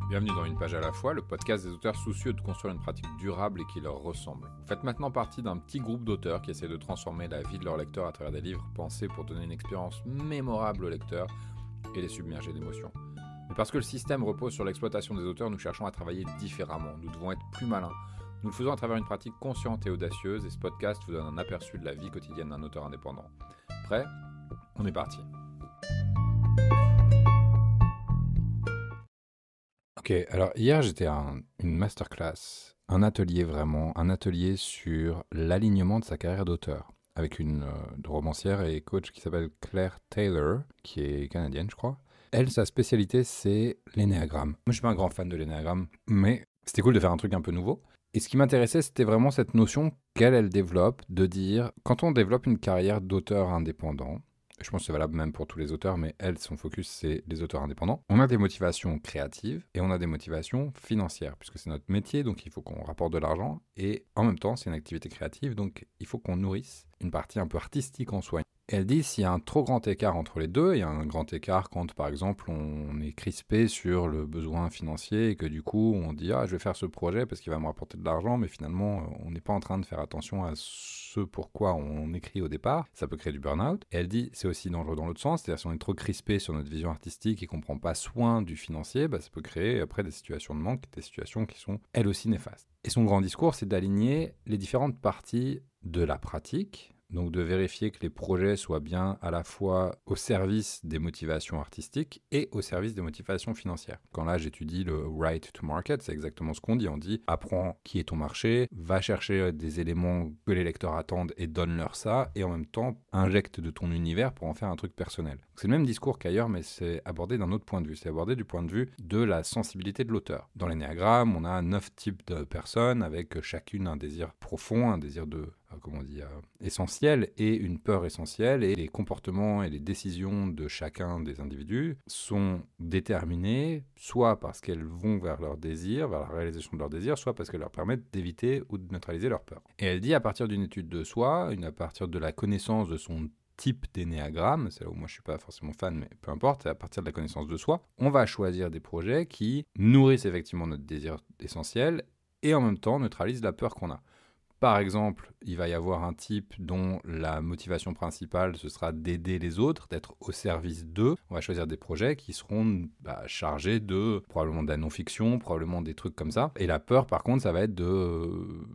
Bienvenue dans Une page à la fois, le podcast des auteurs soucieux de construire une pratique durable et qui leur ressemble. Vous faites maintenant partie d'un petit groupe d'auteurs qui essaient de transformer la vie de leurs lecteurs à travers des livres pensés pour donner une expérience mémorable aux lecteurs et les submerger d'émotions. Mais parce que le système repose sur l'exploitation des auteurs, nous cherchons à travailler différemment. Nous devons être plus malins. Nous le faisons à travers une pratique consciente et audacieuse et ce podcast vous donne un aperçu de la vie quotidienne d'un auteur indépendant. Prêt ? On est parti. Ok, alors hier j'étais à une masterclass, un atelier sur l'alignement de sa carrière d'auteur, avec une romancière et coach qui s'appelle Claire Taylor, qui est canadienne je crois. Elle, sa spécialité c'est l'énéagramme. Moi je suis pas un grand fan de l'énéagramme, mais c'était cool de faire un truc un peu nouveau. Et ce qui m'intéressait c'était vraiment cette notion qu'elle développe de dire, quand on développe une carrière d'auteur indépendant, je pense que c'est valable même pour tous les auteurs, mais elle, son focus, c'est les auteurs indépendants. On a des motivations créatives et on a des motivations financières, puisque c'est notre métier, donc il faut qu'on rapporte de l'argent. Et en même temps, c'est une activité créative, donc il faut qu'on nourrisse une partie un peu artistique en soi. Et elle dit, s'il y a un trop grand écart entre les deux, il y a un grand écart quand, par exemple, on est crispé sur le besoin financier et que du coup, on dit « Ah, je vais faire ce projet parce qu'il va me rapporter de l'argent », mais finalement, on n'est pas en train de faire attention à ce pourquoi on écrit au départ. Ça peut créer du burn-out. Et elle dit, c'est aussi dangereux dans l'autre sens, c'est-à-dire si on est trop crispé sur notre vision artistique et qu'on ne prend pas soin du financier, ça peut créer après des situations de manque, des situations qui sont elles aussi néfastes. Et son grand discours, c'est d'aligner les différentes parties de la pratique, donc de vérifier que les projets soient bien à la fois au service des motivations artistiques et au service des motivations financières. Quand là j'étudie le right to market, c'est exactement ce qu'on dit. On dit apprends qui est ton marché, va chercher des éléments que les lecteurs attendent et donne-leur ça, et en même temps injecte de ton univers pour en faire un truc personnel. C'est le même discours qu'ailleurs, mais c'est abordé d'un autre point de vue. C'est abordé du point de vue de la sensibilité de l'auteur. Dans l'énéagramme, on a 9 types de personnes avec chacune un désir profond, un désir de essentiel et une peur essentielle, et les comportements et les décisions de chacun des individus sont déterminés soit parce qu'elles vont vers leur désir, vers la réalisation de leur désir, soit parce qu'elles leur permettent d'éviter ou de neutraliser leur peur. Et elle dit à partir d'une étude de soi, à partir de la connaissance de son type d'énéagramme, c'est là où moi je suis pas forcément fan, mais peu importe, à partir de la connaissance de soi, on va choisir des projets qui nourrissent effectivement notre désir essentiel et en même temps neutralisent la peur qu'on a. Par exemple, il va y avoir un type dont la motivation principale, ce sera d'aider les autres, d'être au service d'eux. On va choisir des projets qui seront chargés de, probablement de la non-fiction, probablement des trucs comme ça. Et la peur, par contre, ça va être de...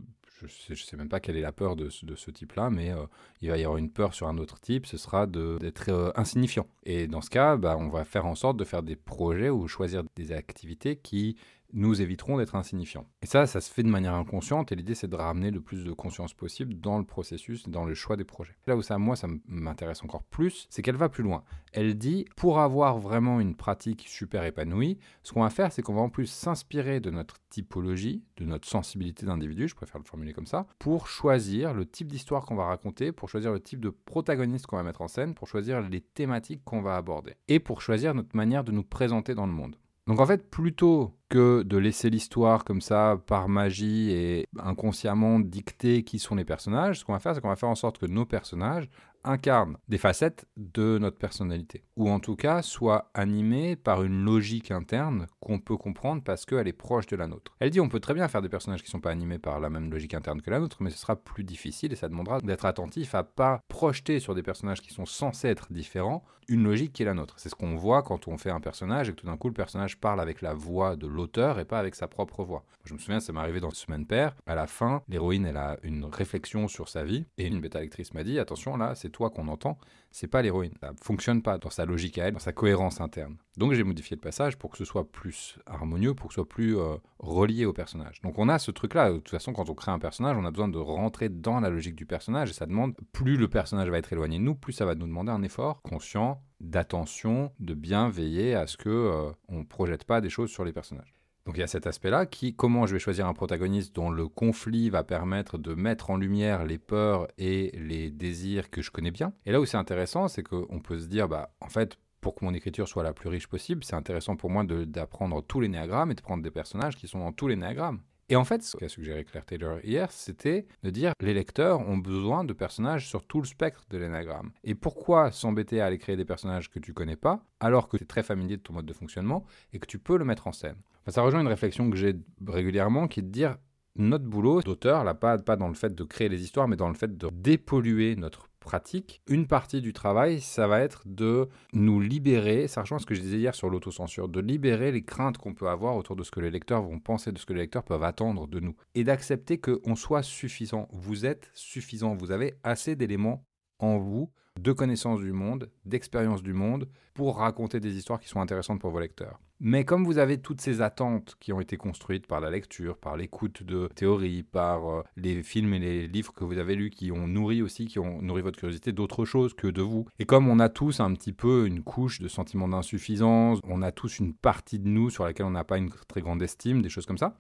Je sais même pas quelle est la peur de ce type-là, mais il va y avoir une peur sur un autre type, ce sera d'être insignifiant. Et dans ce cas, on va faire en sorte de faire des projets ou choisir des activités qui nous éviterons d'être insignifiants. Et ça se fait de manière inconsciente, et l'idée c'est de ramener le plus de conscience possible dans le processus, dans le choix des projets. Là où ça m'intéresse encore plus, c'est qu'elle va plus loin. Elle dit, pour avoir vraiment une pratique super épanouie, ce qu'on va faire, c'est qu'on va en plus s'inspirer de notre typologie, de notre sensibilité d'individu, je préfère le formuler comme ça, pour choisir le type d'histoire qu'on va raconter, pour choisir le type de protagoniste qu'on va mettre en scène, pour choisir les thématiques qu'on va aborder, et pour choisir notre manière de nous présenter dans le monde. Donc en fait, plutôt que de laisser l'histoire comme ça, par magie et inconsciemment dicter qui sont les personnages, ce qu'on va faire, c'est qu'on va faire en sorte que nos personnages incarnent des facettes de notre personnalité. Ou en tout cas, soient animés par une logique interne qu'on peut comprendre parce qu'elle est proche de la nôtre. Elle dit on peut très bien faire des personnages qui ne sont pas animés par la même logique interne que la nôtre, mais ce sera plus difficile et ça demandera d'être attentif à pas projeter sur des personnages qui sont censés être différents une logique qui est la nôtre. C'est ce qu'on voit quand on fait un personnage et que tout d'un coup le personnage parle avec la voix de l'auteur et pas avec sa propre voix. Je me souviens, ça m'est arrivé dans Semaine Paire. À la fin, l'héroïne, elle a une réflexion sur sa vie et une bêta-lectrice m'a dit attention, là, c'est toi qu'on entend, c'est pas l'héroïne. Ça fonctionne pas dans sa logique à elle, dans sa cohérence interne. Donc j'ai modifié le passage pour que ce soit plus harmonieux, pour que ce soit plus relié au personnage. Donc on a ce truc-là. De toute façon, quand on crée un personnage, on a besoin de rentrer dans la logique du personnage et ça demande, plus le personnage va être éloigné de nous, plus ça va nous demander un effort conscient, d'attention, de bien veiller à ce que on projette pas des choses sur les personnages. Donc il y a cet aspect-là comment je vais choisir un protagoniste dont le conflit va permettre de mettre en lumière les peurs et les désirs que je connais bien. Et là où c'est intéressant, c'est qu'on peut se dire, en fait, pour que mon écriture soit la plus riche possible, c'est intéressant pour moi d'apprendre tous les néagrammes et de prendre des personnages qui sont dans tous les néagrammes. Et en fait, ce qu'a suggéré Claire Taylor hier, c'était de dire les lecteurs ont besoin de personnages sur tout le spectre de l'énagramme. Et pourquoi s'embêter à aller créer des personnages que tu connais pas, alors que tu es très familier de ton mode de fonctionnement et que tu peux le mettre en scène. Enfin, ça rejoint une réflexion que j'ai régulièrement qui est de dire notre boulot d'auteur, là, pas dans le fait de créer les histoires, mais dans le fait de dépolluer notre pratique. Une partie du travail, ça va être de nous libérer, ça rejoint ce que je disais hier sur l'autocensure, de libérer les craintes qu'on peut avoir autour de ce que les lecteurs vont penser, de ce que les lecteurs peuvent attendre de nous. Et d'accepter qu'on soit suffisant. Vous êtes suffisant, vous avez assez d'éléments en vous, de connaissances du monde, d'expérience du monde, pour raconter des histoires qui sont intéressantes pour vos lecteurs. Mais comme vous avez toutes ces attentes qui ont été construites par la lecture, par l'écoute de théories, par les films et les livres que vous avez lus, qui ont nourri votre curiosité d'autre chose que de vous. Et comme on a tous un petit peu une couche de sentiment d'insuffisance, on a tous une partie de nous sur laquelle on n'a pas une très grande estime, des choses comme ça,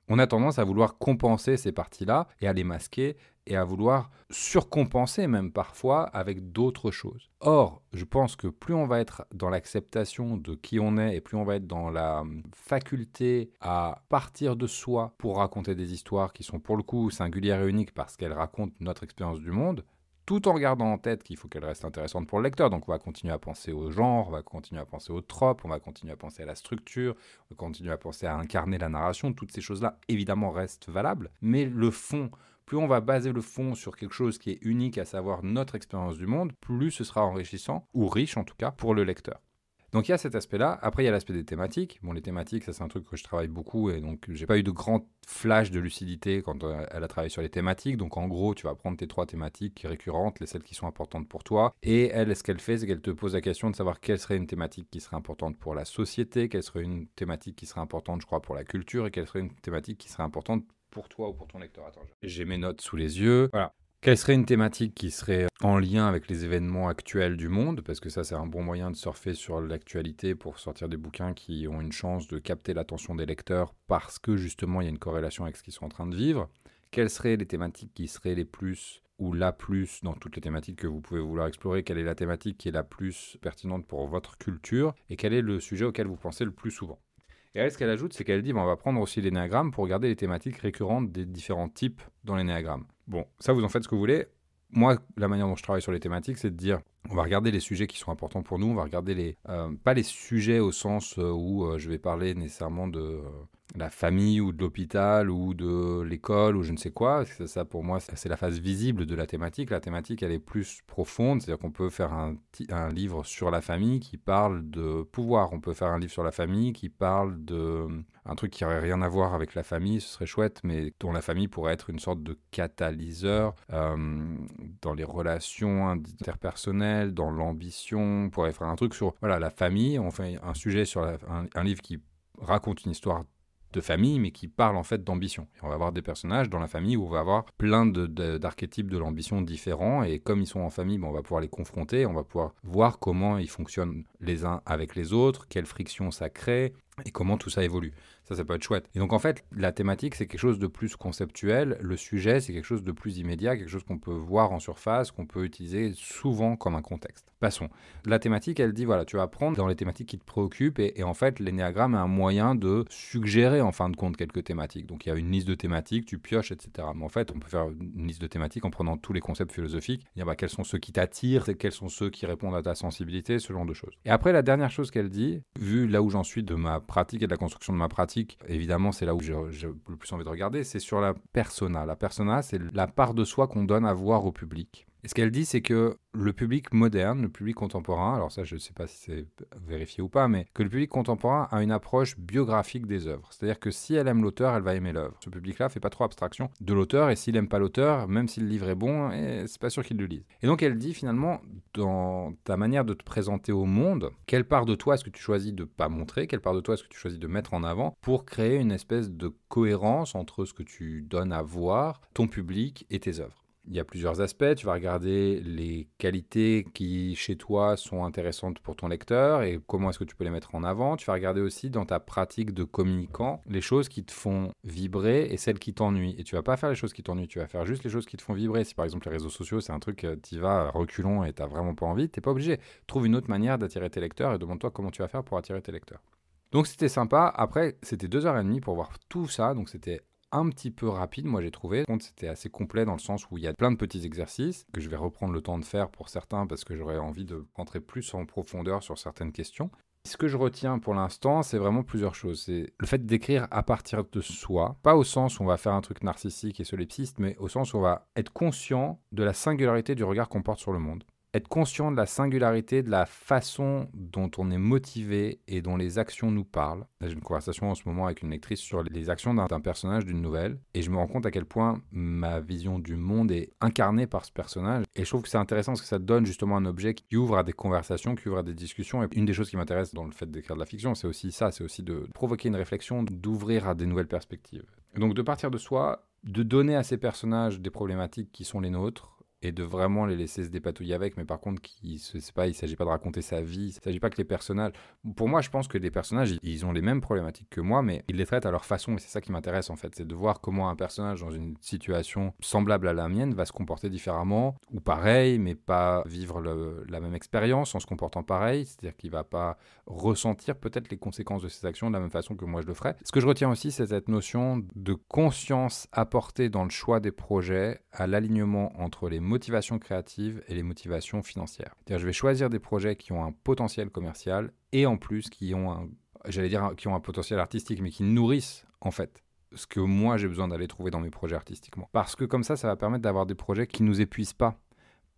on a tendance à vouloir compenser ces parties-là et à les masquer et à vouloir surcompenser même parfois avec d'autres choses. Or, je pense que plus on va être dans l'acceptation de qui on est et plus on va être dans la faculté à partir de soi pour raconter des histoires qui sont pour le coup singulières et uniques parce qu'elles racontent notre expérience du monde, tout en gardant en tête qu'il faut qu'elle reste intéressante pour le lecteur. Donc on va continuer à penser au genre, on va continuer à penser aux tropes, on va continuer à penser à la structure, on va continuer à penser à incarner la narration. Toutes ces choses-là, évidemment, restent valables. Mais le fond, plus on va baser le fond sur quelque chose qui est unique, à savoir notre expérience du monde, plus ce sera enrichissant, ou riche en tout cas, pour le lecteur. Donc il y a cet aspect-là. Après, il y a l'aspect des thématiques. Bon, les thématiques, ça c'est un truc que je travaille beaucoup et donc j'ai pas eu de grand flash de lucidité quand elle a travaillé sur les thématiques. Donc en gros, tu vas prendre tes 3 thématiques récurrentes, celles qui sont importantes pour toi. Et elle, ce qu'elle fait, c'est qu'elle te pose la question de savoir quelle serait une thématique qui serait importante pour la société, quelle serait une thématique qui serait importante, je crois, pour la culture et quelle serait une thématique qui serait importante pour toi ou pour ton lecteur. Attends, j'ai mes notes sous les yeux. Voilà. Quelle serait une thématique qui serait en lien avec les événements actuels du monde? Parce que ça, c'est un bon moyen de surfer sur l'actualité pour sortir des bouquins qui ont une chance de capter l'attention des lecteurs parce que justement, il y a une corrélation avec ce qu'ils sont en train de vivre. Quelles seraient les thématiques qui seraient les plus ou la plus dans toutes les thématiques que vous pouvez vouloir explorer? Quelle est la thématique qui est la plus pertinente pour votre culture? Et quel est le sujet auquel vous pensez le plus souvent? Et elle, ce qu'elle ajoute, c'est qu'elle dit on va prendre aussi l'énéagramme pour regarder les thématiques récurrentes des différents types dans l'énéagramme. Bon, ça, vous en faites ce que vous voulez. Moi, la manière dont je travaille sur les thématiques, c'est de dire on va regarder les sujets qui sont importants pour nous, on va regarder pas les sujets au sens où je vais parler nécessairement de la famille ou de l'hôpital ou de l'école ou je ne sais quoi. Ça, pour moi, c'est la phase visible de la thématique. La thématique, elle est plus profonde, c'est-à-dire qu'on peut faire un livre sur la famille qui parle de pouvoir. On peut faire un livre sur la famille qui parle de un truc qui n'aurait rien à voir avec la famille, ce serait chouette, mais dont la famille pourrait être une sorte de catalyseur dans les relations interpersonnelles, dans l'ambition. On pourrait faire un truc sur la famille. On fait un sujet sur un livre qui raconte une histoire de famille, mais qui parle en fait d'ambition. Et on va avoir des personnages dans la famille où on va avoir plein d'archétypes de l'ambition différents, et comme ils sont en famille, on va pouvoir les confronter, on va pouvoir voir comment ils fonctionnent les uns avec les autres, quelle friction ça crée, et comment tout ça évolue. Ça peut être chouette. Et donc en fait, la thématique, c'est quelque chose de plus conceptuel, le sujet, c'est quelque chose de plus immédiat, quelque chose qu'on peut voir en surface, qu'on peut utiliser souvent comme un contexte. Passons. La thématique, elle dit, voilà, tu vas prendre dans les thématiques qui te préoccupent, et en fait, l'énéagramme est un moyen de suggérer en fin de compte quelques thématiques. Donc il y a une liste de thématiques, tu pioches, etc. Mais en fait, on peut faire une liste de thématiques en prenant tous les concepts philosophiques, dire quels sont ceux qui t'attirent, quels sont ceux qui répondent à ta sensibilité, ce genre de choses. Et après, la dernière chose qu'elle dit, vu là où j'en suis de ma pratique et de la construction de ma pratique, évidemment, c'est là où j'ai le plus envie de regarder, c'est sur la persona. La persona, c'est la part de soi qu'on donne à voir au public. Et ce qu'elle dit, c'est que le public moderne, le public contemporain, alors ça, je ne sais pas si c'est vérifié ou pas, mais que le public contemporain a une approche biographique des œuvres. C'est-à-dire que si elle aime l'auteur, elle va aimer l'œuvre. Ce public-là ne fait pas trop abstraction de l'auteur, et s'il n'aime pas l'auteur, même si le livre est bon, c'est pas sûr qu'il le lise. Et donc, elle dit finalement, dans ta manière de te présenter au monde, quelle part de toi est-ce que tu choisis de ne pas montrer, quelle part de toi est-ce que tu choisis de mettre en avant pour créer une espèce de cohérence entre ce que tu donnes à voir, ton public et tes œuvres. Il y a plusieurs aspects. Tu vas regarder les qualités qui, chez toi, sont intéressantes pour ton lecteur et comment est-ce que tu peux les mettre en avant. Tu vas regarder aussi dans ta pratique de communicant les choses qui te font vibrer et celles qui t'ennuient. Et tu vas pas faire les choses qui t'ennuient, tu vas faire juste les choses qui te font vibrer. Si par exemple les réseaux sociaux, c'est un truc, tu y vas reculons et tu n'as vraiment pas envie, tu n'es pas obligé. Trouve une autre manière d'attirer tes lecteurs et demande-toi comment tu vas faire pour attirer tes lecteurs. Donc c'était sympa. Après, c'était 2h30 pour voir tout ça. Donc c'était un petit peu rapide, moi j'ai trouvé. Par contre, c'était assez complet dans le sens où il y a plein de petits exercices que je vais reprendre le temps de faire pour certains parce que j'aurais envie de rentrer plus en profondeur sur certaines questions. Ce que je retiens pour l'instant, c'est vraiment plusieurs choses. C'est le fait d'écrire à partir de soi, pas au sens où on va faire un truc narcissique et solipsiste, mais au sens où on va être conscient de la singularité du regard qu'on porte sur le monde. Être conscient de la singularité de la façon dont on est motivé et dont les actions nous parlent. Là, j'ai une conversation en ce moment avec une lectrice sur les actions d'un personnage d'une nouvelle et je me rends compte à quel point ma vision du monde est incarnée par ce personnage. Et je trouve que c'est intéressant parce que ça donne justement un objet qui ouvre à des conversations, qui ouvre à des discussions. Et une des choses qui m'intéresse dans le fait d'écrire de la fiction, c'est aussi ça, c'est aussi de provoquer une réflexion, d'ouvrir à des nouvelles perspectives. Et donc de partir de soi, de donner à ces personnages des problématiques qui sont les nôtres, et de vraiment les laisser se dépatouiller avec, mais par contre, il ne s'agit pas de raconter sa vie, il ne s'agit pas que les personnages... Pour moi, je pense que les personnages, ils ont les mêmes problématiques que moi, mais ils les traitent à leur façon, et c'est ça qui m'intéresse en fait, c'est de voir comment un personnage dans une situation semblable à la mienne va se comporter différemment, ou pareil, mais pas vivre la même expérience en se comportant pareil, c'est-à-dire qu'il ne va pas ressentir peut-être les conséquences de ses actions de la même façon que moi je le ferais. Ce que je retiens aussi, c'est cette notion de conscience apportée dans le choix des projets à l'alignement entre les motivations créatives et les motivations financières. C'est-à-dire, je vais choisir des projets qui ont un potentiel commercial et en plus qui ont un potentiel artistique, mais qui nourrissent en fait ce que moi j'ai besoin d'aller trouver dans mes projets artistiquement. Parce que comme ça va permettre d'avoir des projets qui ne nous épuisent pas.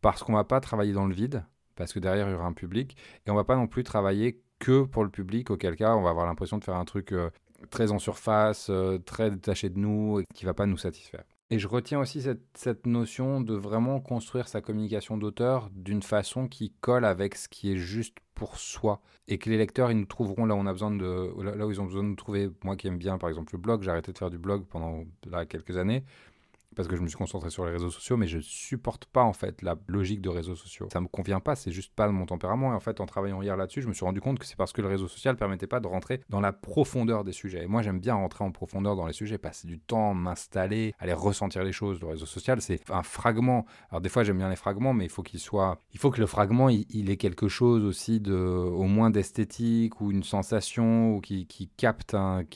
Parce qu'on ne va pas travailler dans le vide, parce que derrière il y aura un public, et on ne va pas non plus travailler que pour le public, auquel cas on va avoir l'impression de faire un truc très en surface, très détaché de nous, et qui ne va pas nous satisfaire. Et je retiens aussi cette notion de vraiment construire sa communication d'auteur d'une façon qui colle avec ce qui est juste pour soi. Et que les lecteurs, ils nous trouveront là où là où ils ont besoin de nous trouver. Moi qui aime bien, par exemple, le blog, j'ai arrêté de faire du blog pendant quelques années, parce que je me suis concentré sur les réseaux sociaux, mais je supporte pas en fait la logique de réseaux sociaux. Ça me convient pas, c'est juste pas mon tempérament. Et en fait, en travaillant hier là-dessus, je me suis rendu compte que c'est parce que le réseau social permettait pas de rentrer dans la profondeur des sujets. Et moi, j'aime bien rentrer en profondeur dans les sujets, passer du temps, m'installer, aller ressentir les choses. Le réseau social, c'est un fragment. Alors des fois, j'aime bien les fragments, mais il faut que le fragment, il ait quelque chose aussi au moins d'esthétique ou une sensation ou qui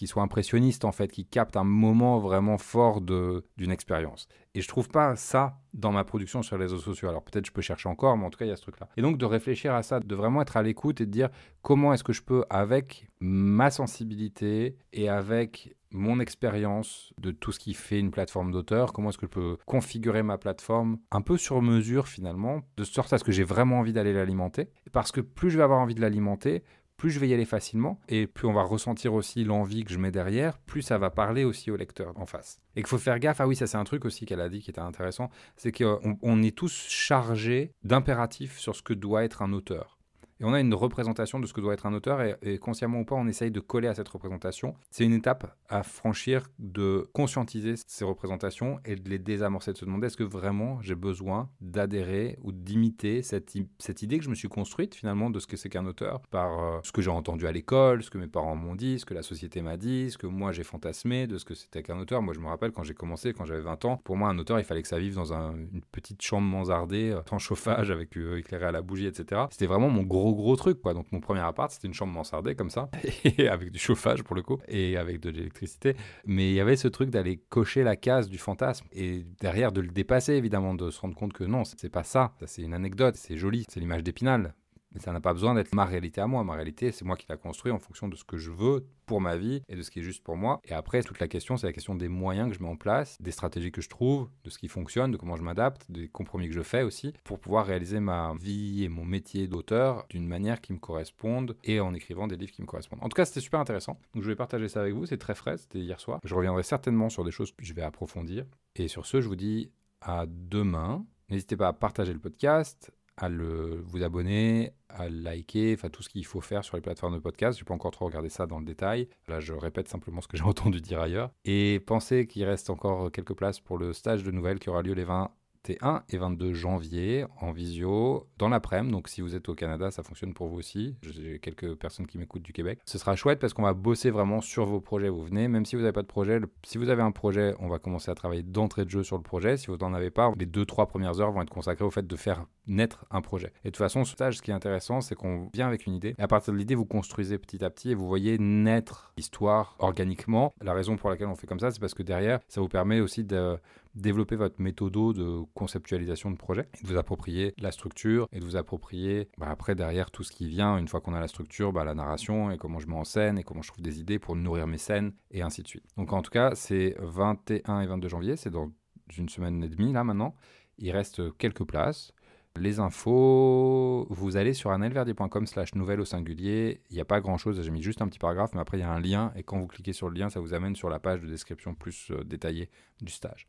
soit impressionniste en fait, qui capte un moment vraiment fort d'une expérience. Et je trouve pas ça dans ma production sur les réseaux sociaux. Alors peut-être je peux chercher encore, mais en tout cas il y a ce truc-là. Et donc de réfléchir à ça, de vraiment être à l'écoute et de dire comment est-ce que je peux, avec ma sensibilité et avec mon expérience de tout ce qui fait une plateforme d'auteur, comment est-ce que je peux configurer ma plateforme un peu sur mesure finalement, de sorte à ce que j'ai vraiment envie d'aller l'alimenter. Parce que plus je vais avoir envie de l'alimenter, plus je vais y aller facilement, et plus on va ressentir aussi l'envie que je mets derrière, plus ça va parler aussi au lecteur en face. Et qu'il faut faire gaffe, ah oui, ça c'est un truc aussi qu'elle a dit qui était intéressant, c'est qu'on est tous chargés d'impératifs sur ce que doit être un auteur. Et on a une représentation de ce que doit être un auteur, et consciemment ou pas, on essaye de coller à cette représentation. C'est une étape à franchir, de conscientiser ces représentations et de les désamorcer, de se demander est-ce que vraiment j'ai besoin d'adhérer ou d'imiter cette idée que je me suis construite finalement de ce que c'est qu'un auteur, par ce que j'ai entendu à l'école, ce que mes parents m'ont dit, ce que la société m'a dit, ce que moi j'ai fantasmé de ce que c'était qu'un auteur. Moi je me rappelle quand j'ai commencé, quand j'avais 20 ans, pour moi un auteur il fallait que ça vive dans une petite chambre mansardée, sans chauffage, avec éclairé à la bougie, etc. C'était vraiment mon gros truc, quoi. Donc mon premier appart c'était une chambre mansardée comme ça, et avec du chauffage pour le coup, et avec de l'électricité, mais il y avait ce truc d'aller cocher la case du fantasme, et derrière de le dépasser évidemment, de se rendre compte que non, c'est pas ça, c'est une anecdote, c'est joli, c'est l'image d'Épinal. Mais ça n'a pas besoin d'être ma réalité à moi. Ma réalité, c'est moi qui la construis en fonction de ce que je veux pour ma vie et de ce qui est juste pour moi. Et après, toute la question, c'est la question des moyens que je mets en place, des stratégies que je trouve, de ce qui fonctionne, de comment je m'adapte, des compromis que je fais aussi, pour pouvoir réaliser ma vie et mon métier d'auteur d'une manière qui me corresponde et en écrivant des livres qui me correspondent. En tout cas, c'était super intéressant. Donc, je vais partager ça avec vous. C'est très frais, c'était hier soir. Je reviendrai certainement sur des choses que je vais approfondir. Et sur ce, je vous dis à demain. N'hésitez pas à partager le podcast, à vous abonner, à liker, enfin tout ce qu'il faut faire sur les plateformes de podcast. Je n'ai pas encore trop regardé ça dans le détail. Là, je répète simplement ce que j'ai entendu dire ailleurs. Et pensez qu'il reste encore quelques places pour le stage de nouvelles qui aura lieu les 21 et 22 janvier en visio dans l'après-midi. Donc si vous êtes au Canada, ça fonctionne pour vous aussi. J'ai quelques personnes qui m'écoutent du Québec. Ce sera chouette parce qu'on va bosser vraiment sur vos projets. Vous venez, même si vous n'avez pas de projet. Si vous avez un projet, on va commencer à travailler d'entrée de jeu sur le projet. Si vous n'en avez pas, les 2-3 premières heures vont être consacrées au fait de faire naître un projet. Et de toute façon, ce stage, ce qui est intéressant, c'est qu'on vient avec une idée. Et à partir de l'idée, vous construisez petit à petit et vous voyez naître l'histoire organiquement. La raison pour laquelle on fait comme ça, c'est parce que derrière, ça vous permet aussi de développer votre méthodo de conceptualisation de projet, et de vous approprier la structure et de vous approprier après derrière tout ce qui vient, une fois qu'on a la structure, la narration et comment je mets en scène et comment je trouve des idées pour nourrir mes scènes et ainsi de suite. Donc en tout cas, c'est 21 et 22 janvier, c'est dans une semaine et demie là maintenant. Il reste quelques places. Les infos, vous allez sur anaëlverdier.com/nouvelle au singulier. Il n'y a pas grand-chose, j'ai mis juste un petit paragraphe, mais après il y a un lien, et quand vous cliquez sur le lien, ça vous amène sur la page de description plus détaillée du stage.